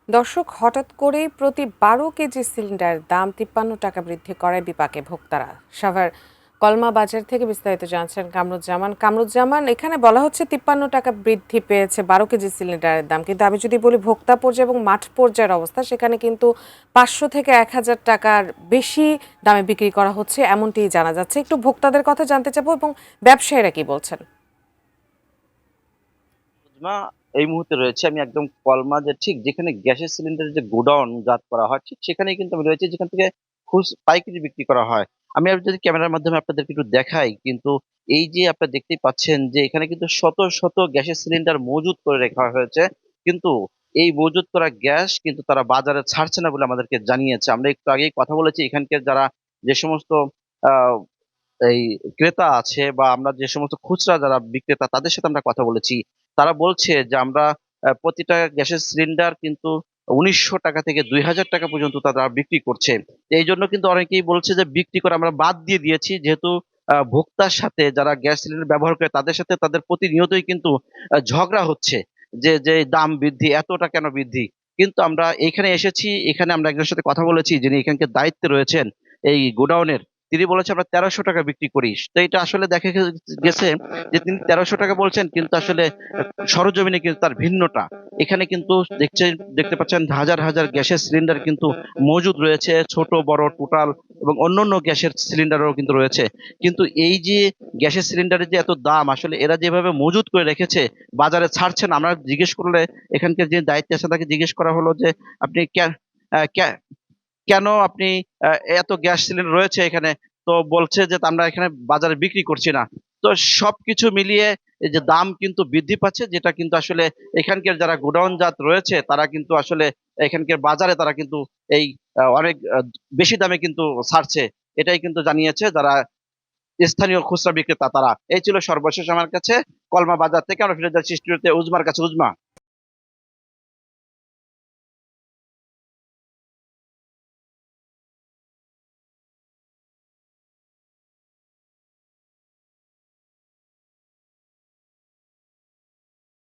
দর্শক, হঠাৎ করেই প্রতি ১২ কেজি সিলিন্ডারের দাম ৫৩ টাকা বৃদ্ধি করায় বিপাকে ভোক্তারা। সাভার কলমা বাজার থেকে বিস্তারিত জানছেন কামরুজ্জামান। কামরুজ্জামান, এখানে বলা হচ্ছে ৫৩ টাকা বৃদ্ধি পেয়েছে ১২ কেজি সিলিন্ডারের দাম, কিন্তু আমি যদি বলি ভোক্তা পর্যায়ে এবং মাঠ পর্যায়ের অবস্থা, সেখানে কিন্তু ৫০০ থেকে ১,০০০ টাকার বেশি দামে বিক্রি করা হচ্ছে এমনটিই জানা যাচ্ছে। একটু ভোক্তাদের কথা জানতে চাবো এবং ব্যবসায়ীরা কি বলছেন। না, এই মুহূর্তে রয়েছে আমি একদম কলমা যে ঠিক যেখানে গ্যাসের সিলিন্ডারের যে গোডাউন জাত করা হয় ঠিক সেখানেই কিন্তু আমি রয়েছে, যেখান থেকে পাইকারি বিক্রি করা হয়। আমি আর যদি ক্যামেরার মাধ্যমে আপনাদেরকে একটু দেখাই, কিন্তু এই যে আপনারা দেখতেই পাচ্ছেন যে এখানে কিন্তু শত শত গ্যাসের সিলিন্ডার মজুত করে রাখা হয়েছে, কিন্তু এই মজুত করা গ্যাস কিন্তু তারা বাজারে ছাড়ছে না বলে আমাদেরকে জানিয়েছে। আমরা একটু আগেই কথা বলেছি এখানকার যারা যে সমস্ত আহ এই ক্রেতা আছে বা আমরা যে সমস্ত খুচরা যারা বিক্রেতা তাদের সাথে আমরা কথা বলেছি। তারা বলছে যে আমরা প্রতিটা গ্যাসের সিলিন্ডার কিন্তু ১৯০০ টাকা থেকে ২,০০০ টাকা পর্যন্ত তারা বিক্রি করছে। এই জন্য কিন্তু অনেকেই বলছে যে বিক্রি করে আমরা বাদ দিয়ে দিয়েছি, যেহেতু ভোক্তার সাথে যারা গ্যাস সিলিন্ডার ব্যবহার করে তাদের সাথে তাদের প্রতিনিয়তই কিন্তু ঝগড়া হচ্ছে যে যে দাম বৃদ্ধি, এতটা কেন বৃদ্ধি। কিন্তু আমরা এখানে এসেছি, এখানে আমরা একজনের সাথে কথা বলেছি যিনি এখানকার দায়িত্বে রয়েছেন এই গোডাউনের। তিনি বলেছে আমরা ১৩০০ টাকা বিক্রি করি। তো এটা আসলে দেখা গেছে যে তিনি ১৩০০ টাকা বলছেন, কিন্তু আসলে সরজমিনে কিন্তু তার ভিন্নটা। এখানে কিন্তু দেখতে পাচ্ছেন হাজার হাজার গ্যাসের সিলিন্ডার কিন্তু মজুদ রয়েছে, ছোট বড় টোটাল, এবং অন্যান্য গ্যাসের সিলিন্ডারও কিন্তু রয়েছে। কিন্তু এই যে গ্যাসের সিলিন্ডারের যে এত দাম, আসলে এরা যেভাবে মজুদ করে রেখেছে বাজারে ছাড়ছে না। আমরা জিজ্ঞেস করলে এখানকার যে দায়িত্বে আছে তাকে জিজ্ঞেস করা হলো যে আপনি কেন আপনি এত গ্যাস সিলিন্ডার রয়েছে এখানে? তো বলছে যে আমরা এখানে বাজারে বিক্রি করছি না। তো সবকিছু মিলিয়ে এই যে দাম কিন্তু বৃদ্ধি পাচ্ছে, যেটা কিন্তু আসলে এখানকার যারা গোডাউন জাত রয়েছে তারা কিন্তু আসলে এখানকার বাজারে তারা কিন্তু এই অনেক বেশি দামে কিন্তু ছাড়ছে। এটাই কিন্তু জানিয়েছে যারা স্থানীয় খুচরা বিক্রেতা তারা। এই ছিল সর্বশেষ আমার কাছে কলমা বাজার থেকে। আমরা ফিরে যাচ্ছি স্টুডিওতে উজমার কাছে। উজমা।